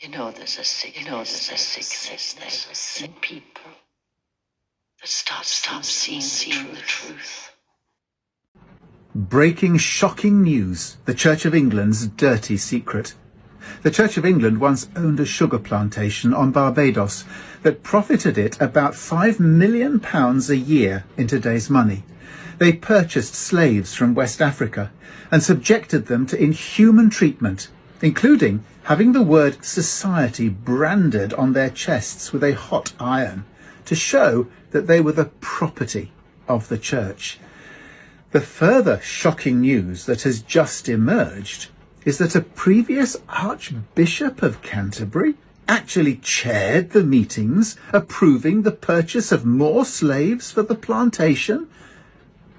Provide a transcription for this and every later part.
There's a sickness in people that stop seeing the truth. Breaking shocking news, the Church of England's dirty secret. The Church of England once owned a sugar plantation on Barbados that profited it about £5 million a year in today's money. They purchased slaves from West Africa and subjected them to inhuman treatment, including having the word society branded on their chests with a hot iron to show that they were the property of the church. The further shocking news that has just emerged is that a previous Archbishop of Canterbury actually chaired the meetings approving the purchase of more slaves for the plantation.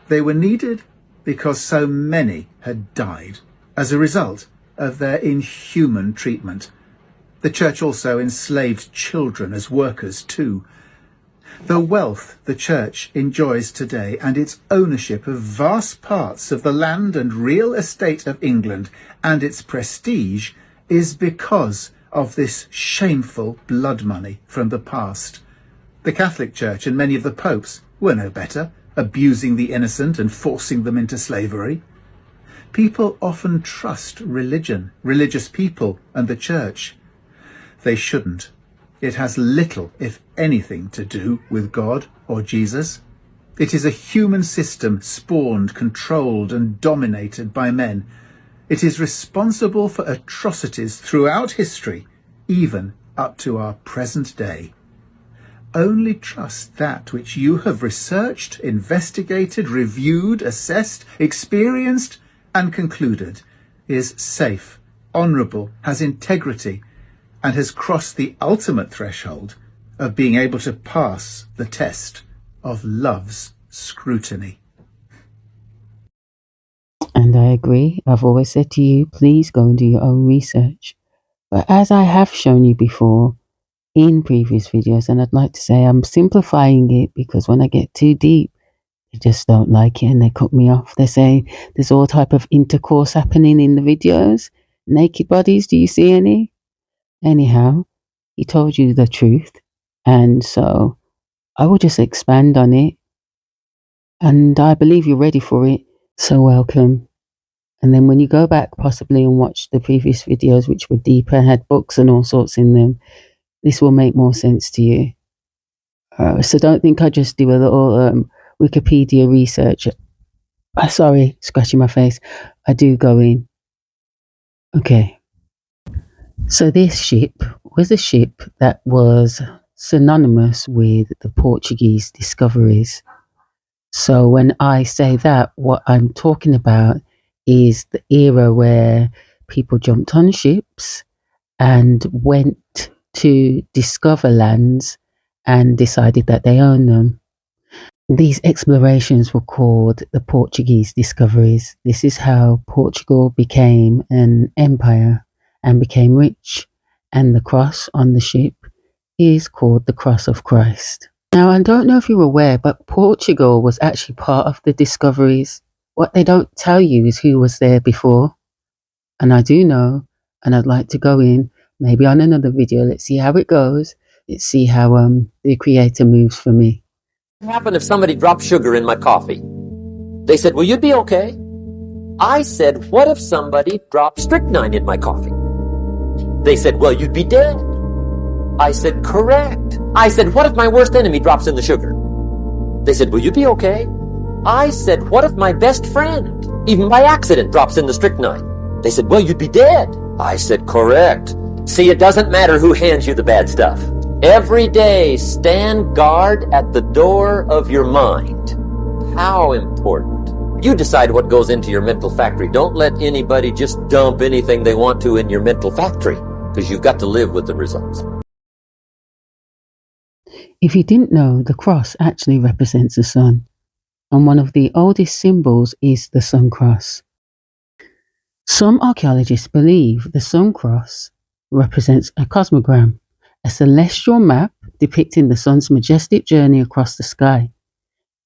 They were needed because so many had died as a result of their inhuman treatment. The church also enslaved children as workers too. The wealth the church enjoys today and its ownership of vast parts of the land and real estate of England and its prestige is because of this shameful blood money from the past. The Catholic Church and many of the popes were no better, abusing the innocent and forcing them into slavery. People often trust religion, religious people, and the church. They shouldn't. It has little, if anything, to do with God or Jesus. It is a human system spawned, controlled, and dominated by men. It is responsible for atrocities throughout history, even up to our present day. Only trust that which you have researched, investigated, reviewed, assessed, experienced, and concluded is safe, honourable, has integrity, and has crossed the ultimate threshold of being able to pass the test of love's scrutiny. And I agree. I've always said to you, please go and do your own research. But as I have shown you before in previous videos, and I'd like to say I'm simplifying it because when I get too deep, they just don't like it and they cut me off. They say there's all type of intercourse happening in the videos. Naked bodies, do you see any? Anyhow, he told you the truth, and so I will just expand on it, and I believe you're ready for it, so welcome. And then when you go back possibly and watch the previous videos, which were deeper, had books and all sorts in them, this will make more sense to you. So don't think I just do a little Wikipedia research. Sorry, scratching my face. I do go in. Okay. So this ship was a ship that was synonymous with the Portuguese discoveries. So when I say that, what I'm talking about is the era where people jumped on ships and went to discover lands and decided that they owned them. These explorations were called the Portuguese discoveries. This is how Portugal became an empire and became rich, and the cross on the ship is called the Cross of Christ. Now, I don't know if you're aware, but Portugal was actually part of the discoveries. What they don't tell you is who was there before. And I do know, and I'd like to go in, maybe on another video. Let's see how it goes. Let's see how the creator moves for me. What happened if somebody dropped sugar in my coffee? They said, well, you'd be okay. I said, what if somebody dropped strychnine in my coffee? They said, well, you'd be dead. I said, correct. I said, what if my worst enemy drops in the sugar? They said, will you be okay? I said, what if my best friend, even by accident, drops in the strychnine? They said, well, you'd be dead. I said, correct. See, it doesn't matter who hands you the bad stuff. Every day, stand guard at the door of your mind. How important. You decide what goes into your mental factory. Don't let anybody just dump anything they want to in your mental factory, because you've got to live with the results. If you didn't know, the cross actually represents the sun, and one of the oldest symbols is the sun cross. Some archaeologists believe the sun cross represents a cosmogram, a celestial map depicting the sun's majestic journey across the sky.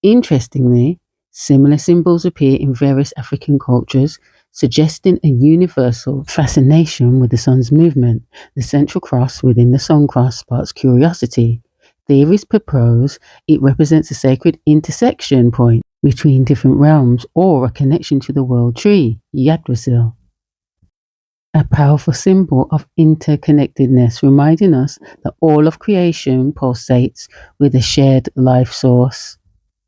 Interestingly, similar symbols appear in various African cultures, suggesting a universal fascination with the sun's movement. The central cross within the sun cross sparks curiosity. Theories propose it represents a sacred intersection point between different realms or a connection to the world tree, Yggdrasil. A powerful symbol of interconnectedness, reminding us that all of creation pulsates with a shared life source.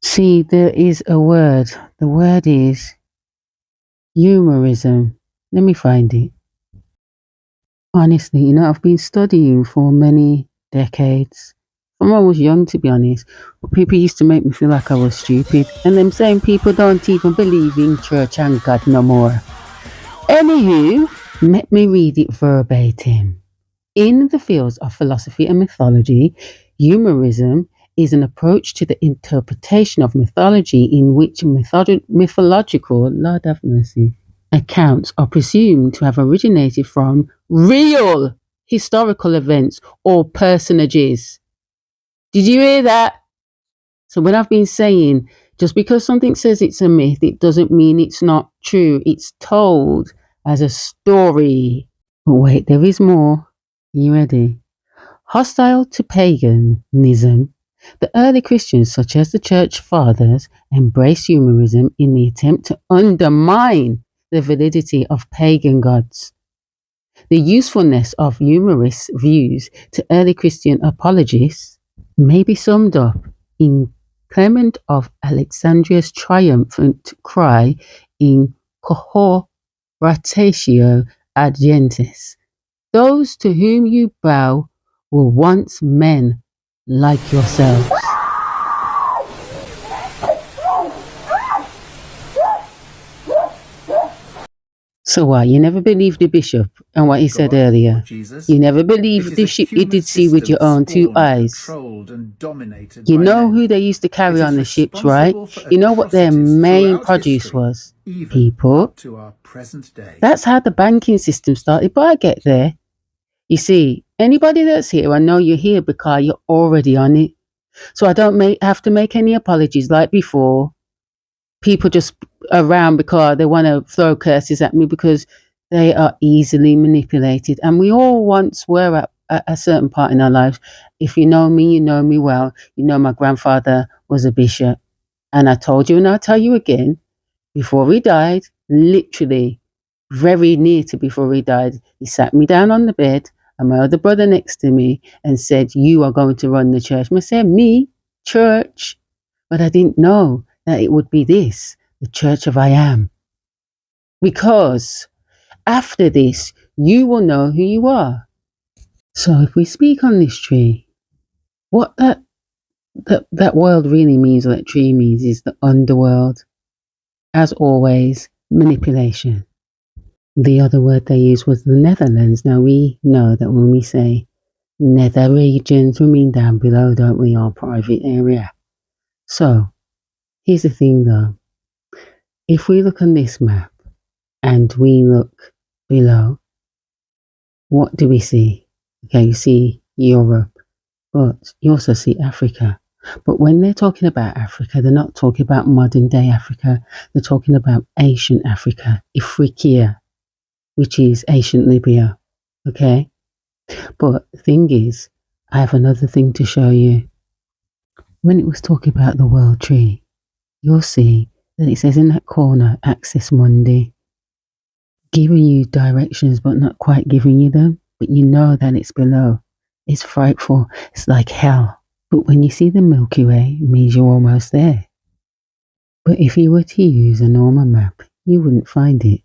See, there is a word. The word is humorism. Let me find it. Honestly, I've been studying for many decades. When I was young, to be honest, but people used to make me feel like I was stupid. And them same people don't even believe in church and God no more. Anywho, let me read it verbatim. In the fields of philosophy and mythology, humorism is an approach to the interpretation of mythology in which mythological, Lord have mercy, accounts are presumed to have originated from real historical events or personages. Did you hear that? So when I've been saying, just because something says it's a myth, it doesn't mean it's not true. It's told as a story. But wait, there is more. You ready? Hostile to paganism, the early Christians, such as the Church Fathers, embraced humorism in the attempt to undermine the validity of pagan gods. The usefulness of humorous views to early Christian apologists may be summed up in Clement of Alexandria's triumphant cry in Cohoratio ad Gentes. Those to whom you bow were once men like yourselves. So what? You never believed the bishop and what he said earlier? You never believed the ship you did see with your own two eyes? You know who they used to carry on the ships, right? You know what their main produce was? People. That's how the banking system started, but I get there. You see, anybody that's here, I know you're here because you're already on it. So I don't have to make any apologies like before. People just around because they want to throw curses at me because they are easily manipulated. And we all once were at a certain part in our lives. If you know me, you know me well. You know my grandfather was a bishop. And I told you and I'll tell you again, before he died, literally very near to before he died, he sat me down on the bed and my other brother next to me and said, you are going to run the church. I said, me? Church? But I didn't know that it would be this, the Church of I Am. Because after this, you will know who you are. So if we speak on this tree, what that world really means, or that tree means, is the underworld. As always, manipulation. The other word they used was the Netherlands. Now we know that when we say nether regions, we mean down below, don't we, our private area. So, here's the thing though. If we look on this map and we look below, what do we see? Okay, you see Europe, but you also see Africa. But when they're talking about Africa, they're not talking about modern day Africa. They're talking about ancient Africa, Ifriqiya, which is ancient Libya. Okay? But the thing is, I have another thing to show you. When it was talking about the world tree, you'll see that it says in that corner, Access Mundi, giving you directions but not quite giving you them, but you know that it's below. It's frightful. It's like hell. But when you see the Milky Way, it means you're almost there. But if you were to use a normal map, you wouldn't find it.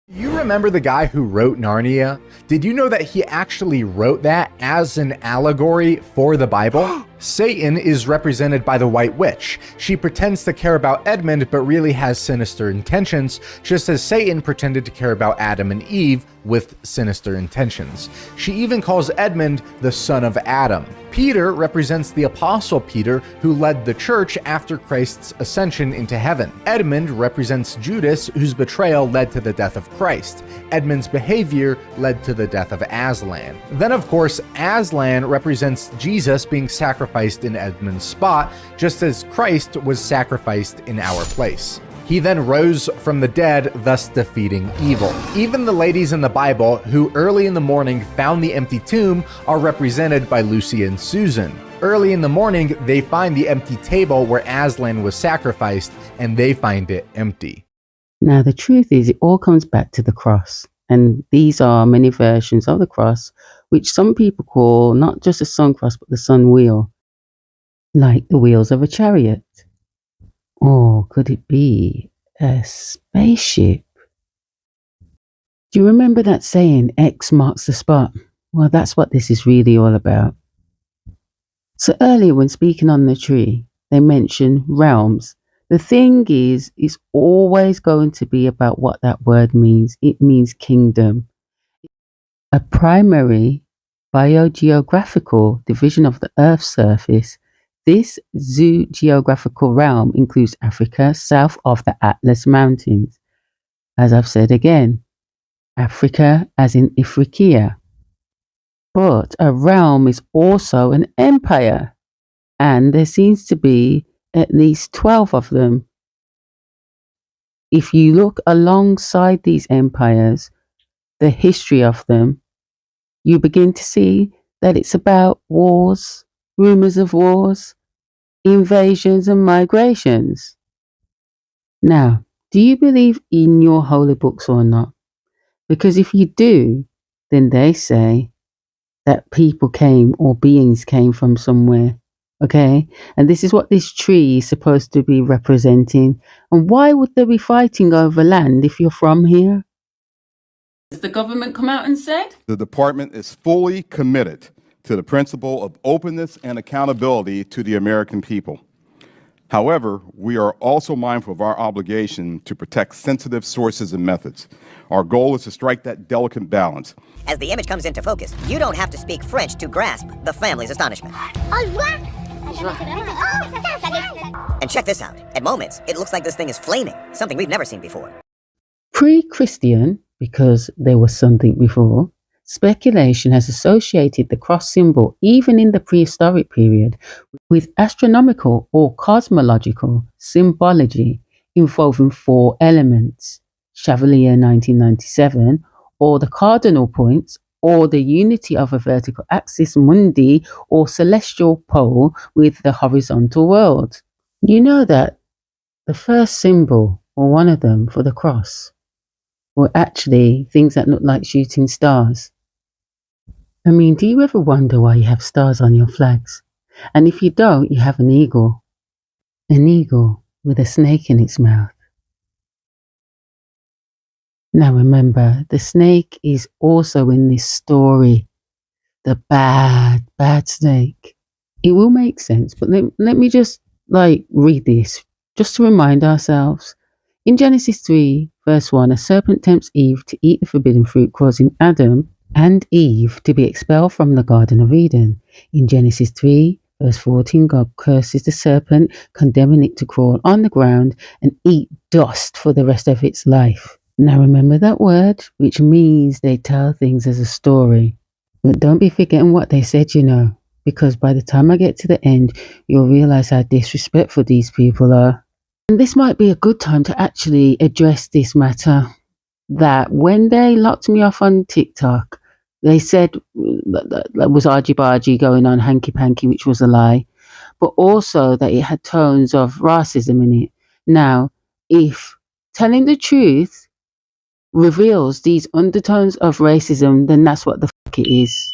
You remember the guy who wrote Narnia? Did you know that he actually wrote that as an allegory for the Bible? Satan is represented by the White Witch. She pretends to care about Edmund but really has sinister intentions, just as Satan pretended to care about Adam and Eve with sinister intentions. She even calls Edmund the son of Adam. Peter represents the Apostle Peter, who led the church after Christ's ascension into heaven. Edmund represents Judas, whose betrayal led to the death of Christ. Edmund's behavior led to the death of Aslan. Then, of course, Aslan represents Jesus being sacrificed in Edmund's spot, just as Christ was sacrificed in our place. He then rose from the dead, thus defeating evil. Even the ladies in the Bible who early in the morning found the empty tomb are represented by Lucy and Susan. Early in the morning, they find the empty table where Aslan was sacrificed, and they find it empty. Now, the truth is, it all comes back to the cross. And these are many versions of the cross, which some people call not just a sun cross, but the sun wheel, like the wheels of a chariot. Or could it be a spaceship? Do you remember that saying, X marks the spot? Well, that's what this is really all about. So earlier when speaking on the tree, they mentioned realms. The thing is, it's always going to be about what that word means. It means kingdom. A primary biogeographical division of the Earth's surface. This zoogeographical realm includes Africa south of the Atlas Mountains. As I've said again, Africa as in Ifriqiya. But a realm is also an empire, and there seems to be at least 12 of them. If you look alongside these empires, the history of them, you begin to see that it's about wars, rumors of wars, invasions and migrations. Now, do you believe in your holy books or not? Because if you do, then they say that people came or beings came from somewhere. Okay? And this is what this tree is supposed to be representing. And why would they be fighting over land if you're from here? Has the government come out and said? The department is fully committed to the principle of openness and accountability to the American people. However, we are also mindful of our obligation to protect sensitive sources and methods. Our goal is to strike that delicate balance. As the image comes into focus, you don't have to speak French to grasp the family's astonishment. And check this out. At moments, it looks like this thing is flaming, something we've never seen before. Pre-Christian, because there was something before, speculation has associated the cross symbol, even in the prehistoric period, with astronomical or cosmological symbology involving 4 elements, Chevalier 1997, or the cardinal points, or the unity of a vertical axis mundi or celestial pole with the horizontal world. You know that the first symbol, or one of them, for the cross were actually things that look like shooting stars. I mean, do you ever wonder why you have stars on your flags? And if you don't, you have an eagle. An eagle with a snake in its mouth. Now remember, the snake is also in this story. The bad snake. It will make sense, but let me just read this, just to remind ourselves. In Genesis 3, verse 1, a serpent tempts Eve to eat the forbidden fruit, causing Adam and Eve to be expelled from the Garden of Eden. In Genesis 3, verse 14, God curses the serpent, condemning it to crawl on the ground and eat dust for the rest of its life. Now remember that word, which means they tell things as a story. But don't be forgetting what they said, because by the time I get to the end, you'll realize how disrespectful these people are. And this might be a good time to actually address this matter, that when they locked me off on TikTok, they said that was argy-bargy going on, hanky-panky, which was a lie, but also that it had tones of racism in it. Now, if telling the truth reveals these undertones of racism, then that's what the fuck it is.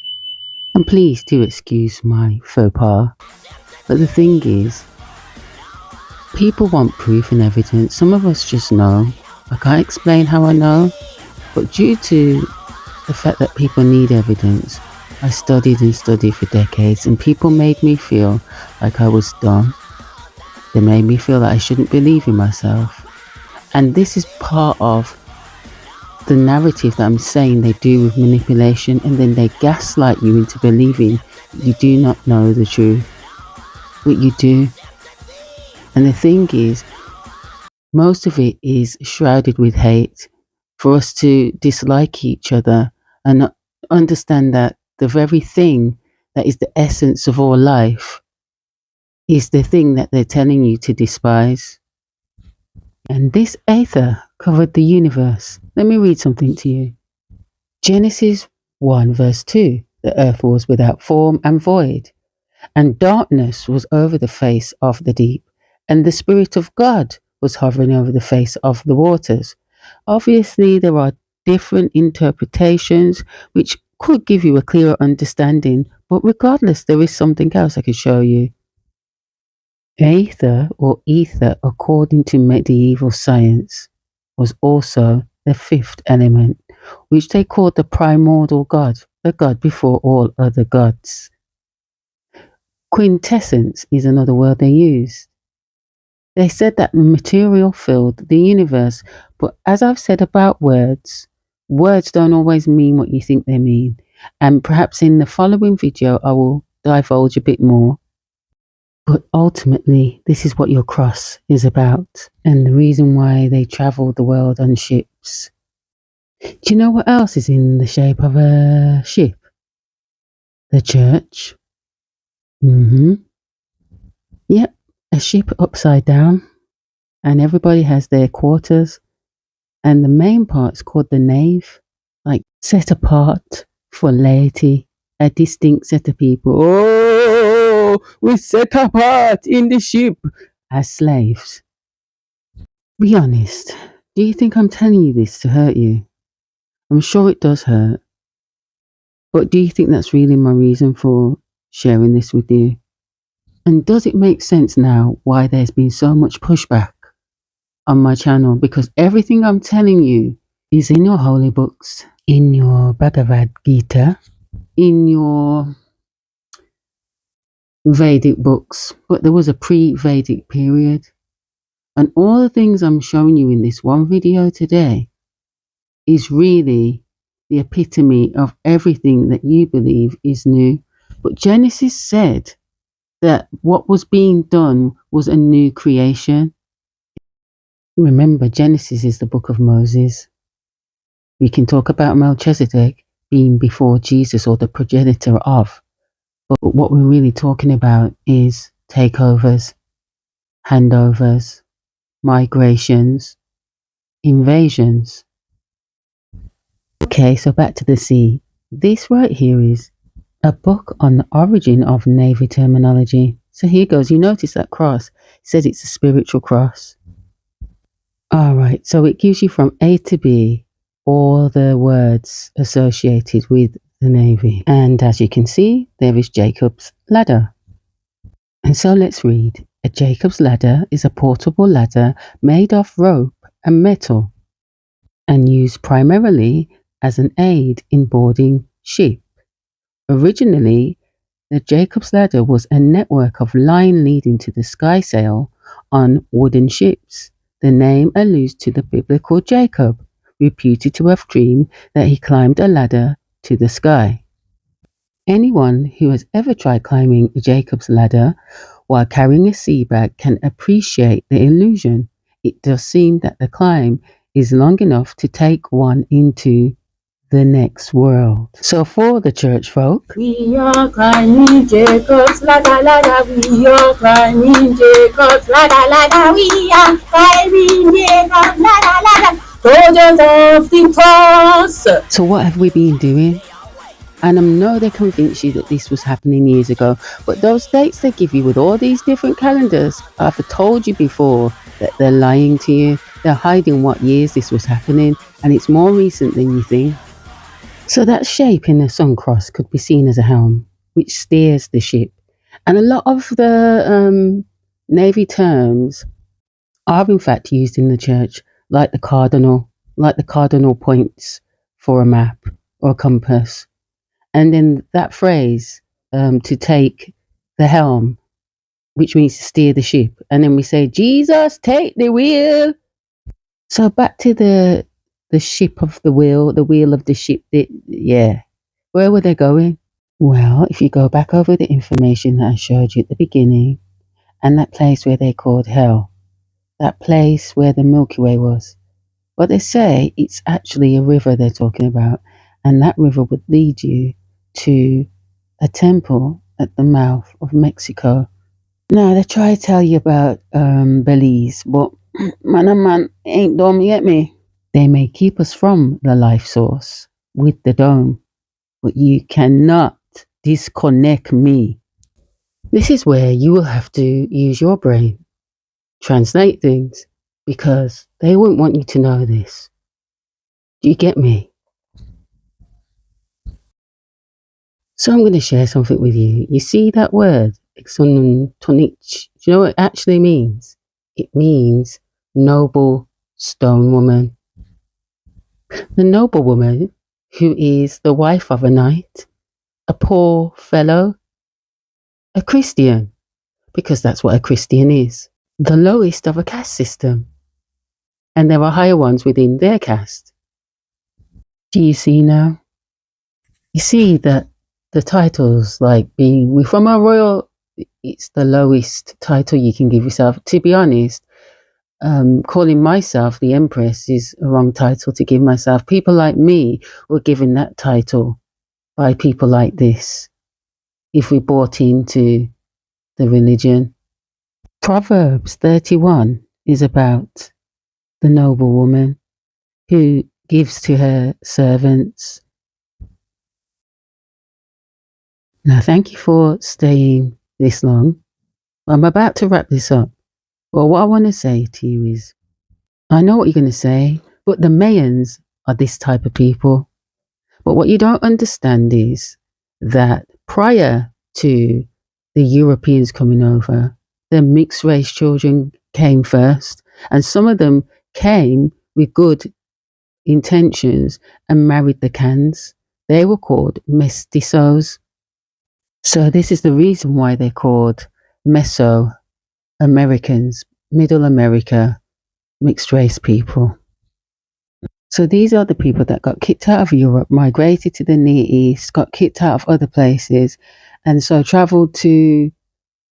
And please do excuse my faux pas. But the thing is, people want proof and evidence. Some of us just know. I can't explain how I know, but due to the fact that people need evidence, I studied and studied for decades, and people made me feel like I was dumb. They made me feel that I shouldn't believe in myself. And this is part of the narrative that I'm saying they do with manipulation, and then they gaslight you into believing you do not know the truth. But you do. And the thing is, most of it is shrouded with hate, for us to dislike each other and understand that the very thing that is the essence of all life is the thing that they're telling you to despise. And this aether covered the universe. Let me read something to you. Genesis 1 verse 2. The earth was without form and void, and darkness was over the face of the deep, and the Spirit of God was hovering over the face of the waters. Obviously, there are different interpretations which could give you a clearer understanding, but regardless, there is something else I could show you. Aether or ether, according to medieval science, was also the fifth element, which they called the primordial god, the god before all other gods. Quintessence is another word they used. They said that material filled the universe, but as I've said about words, words don't always mean what you think they mean, and perhaps in the following video I will divulge a bit more. But ultimately, this is what your cross is about, and the reason why they travel the world on ships. Do you know what else is in the shape of a ship? The church. Yep, a ship upside down, and everybody has their quarters, and the main part's called the nave, like set apart for laity, a distinct set of people. Oh, we're set apart in the ship as slaves. Be honest, do you think I'm telling you this to hurt you? I'm sure it does hurt. But do you think that's really my reason for sharing this with you? And does it make sense now why there's been so much pushback on my channel? Because everything I'm telling you is in your holy books, in your Bhagavad Gita, in your Vedic books, but there was a pre-Vedic period. And all the things I'm showing you in this one video today is really the epitome of everything that you believe is new. But Genesis said that what was being done was a new creation. Remember, Genesis is the book of Moses. We can talk about Melchizedek being before Jesus or the progenitor of, but what we're really talking about is takeovers, handovers, migrations, invasions. Okay, so back to the sea. This right here is a book on the origin of Navy terminology. So here goes. You notice that cross. It says it's a spiritual cross. Alright, so it gives you from A to B all the words associated with the Navy. And as you can see, there is Jacob's ladder. And so let's read. A Jacob's ladder is a portable ladder made of rope and metal and used primarily as an aid in boarding ship. Originally, the Jacob's ladder was a network of line leading to the skysail on wooden ships. The name alludes to the biblical Jacob, reputed to have dreamed that he climbed a ladder to the sky. Anyone who has ever tried climbing a Jacob's ladder while carrying a sea bag can appreciate the illusion. It does seem that the climb is long enough to take one into the next world. So for the church folk, we are climbing Jacob's ladder, ladder. We are climbing Jacob's ladder, ladder. We are climbing Jacob's ladder, ladder. Soldiers of the cross. So what have we been doing? And I know they convinced you that this was happening years ago, but those dates they give you with all these different calendars, I've told you before that they're lying to you. They're hiding what years this was happening, and it's more recent than you think. So that shape in the sun cross could be seen as a helm, which steers the ship. And a lot of the Navy terms are in fact used in the church, like the cardinal points for a map or a compass. And then that phrase, to take the helm, which means to steer the ship. And then we say, Jesus, take the wheel. So back to the ship of the wheel of the ship. Yeah. Where were they going? Well, if you go back over the information that I showed you at the beginning, and that place where they called hell, that place where the Milky Way was, well, they say it's actually a river they're talking about, and that river would lead you to a temple at the mouth of Mexico. Now, they try to tell you about Belize, but Man, ain't dumb yet, me. They may keep us from the life source with the dome, but you cannot disconnect me. This is where you will have to use your brain, translate things, because they wouldn't want you to know this. Do you get me? So I'm going to share something with you. You see that word, exontonich? Do you know what it actually means? It means noble stone woman. The noble woman who is the wife of a knight, a poor fellow, a Christian, because that's what a Christian is. The lowest of a caste system. And there are higher ones within their caste. Do you see now? You see that the titles, like being from a royal, it's the lowest title you can give yourself. To be honest, calling myself the Empress is a wrong title to give myself. People like me were given that title by people like this if we bought into the religion. Proverbs 31 is about the noble woman who gives to her servants. Now, thank you for staying this long. I'm about to wrap this up. Well, what I want to say to you is, I know what you're going to say, but the Mayans are this type of people. But what you don't understand is that prior to the Europeans coming over, the mixed race children came first, and some of them came with good intentions and married the Cans. They were called mestizos. So this is the reason why they're called Meso-Americans, Middle America, mixed race people. So these are the people that got kicked out of Europe, migrated to the Near East, got kicked out of other places, and so traveled to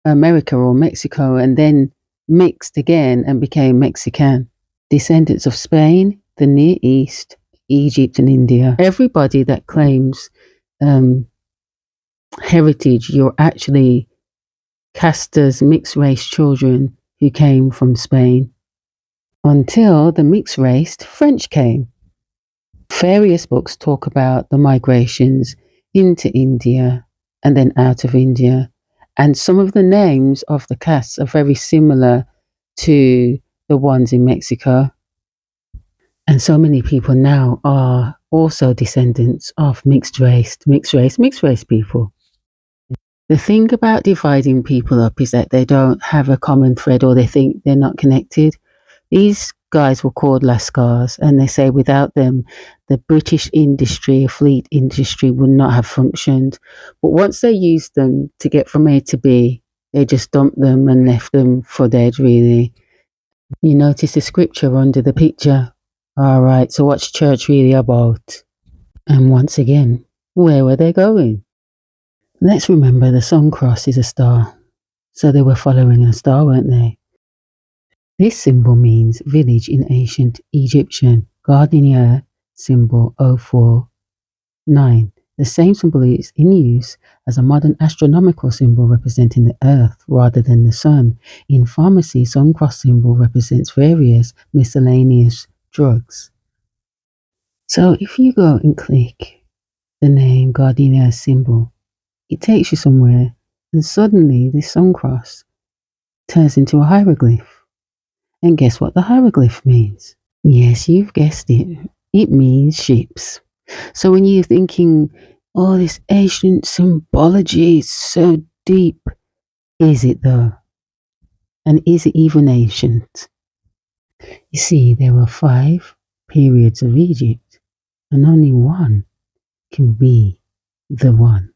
America or Mexico and then mixed again and became Mexican. Descendants of Spain, the Near East, Egypt and India. Everybody that claims heritage, you're actually cast as mixed race children who came from Spain. Until the mixed race French came. Various books talk about the migrations into India and then out of India. And some of the names of the castes are very similar to the ones in Mexico. And so many people now are also descendants of mixed race people. The thing about dividing people up is that they don't have a common thread or they think they're not connected. These guys were called Lascars, and they say without them, the British industry, fleet industry, would not have functioned. But once they used them to get from A to B, they just dumped them and left them for dead, really. You notice the scripture under the picture. All right, so what's church really about? And once again, where were they going? Let's remember the sun cross is a star. So they were following a star, weren't they? This symbol means village in ancient Egyptian, Gardenia symbol 049. The same symbol is in use as a modern astronomical symbol representing the Earth rather than the Sun. In pharmacy, sun cross symbol represents various miscellaneous drugs. So if you go and click the name Gardenia symbol, it takes you somewhere, and suddenly this sun cross turns into a hieroglyph. And guess what the hieroglyph means? Yes, you've guessed it. It means ships. So when you're thinking, oh, this ancient symbology is so deep, is it though? And is it even ancient? You see, there were 5 periods of Egypt, and only one can be the one.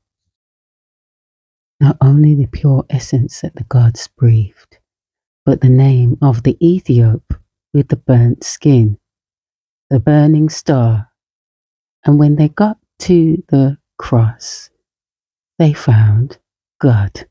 Not only the pure essence that the gods breathed, but the name of the Ethiop with the burnt skin, the burning star. And when they got to the cross, they found God.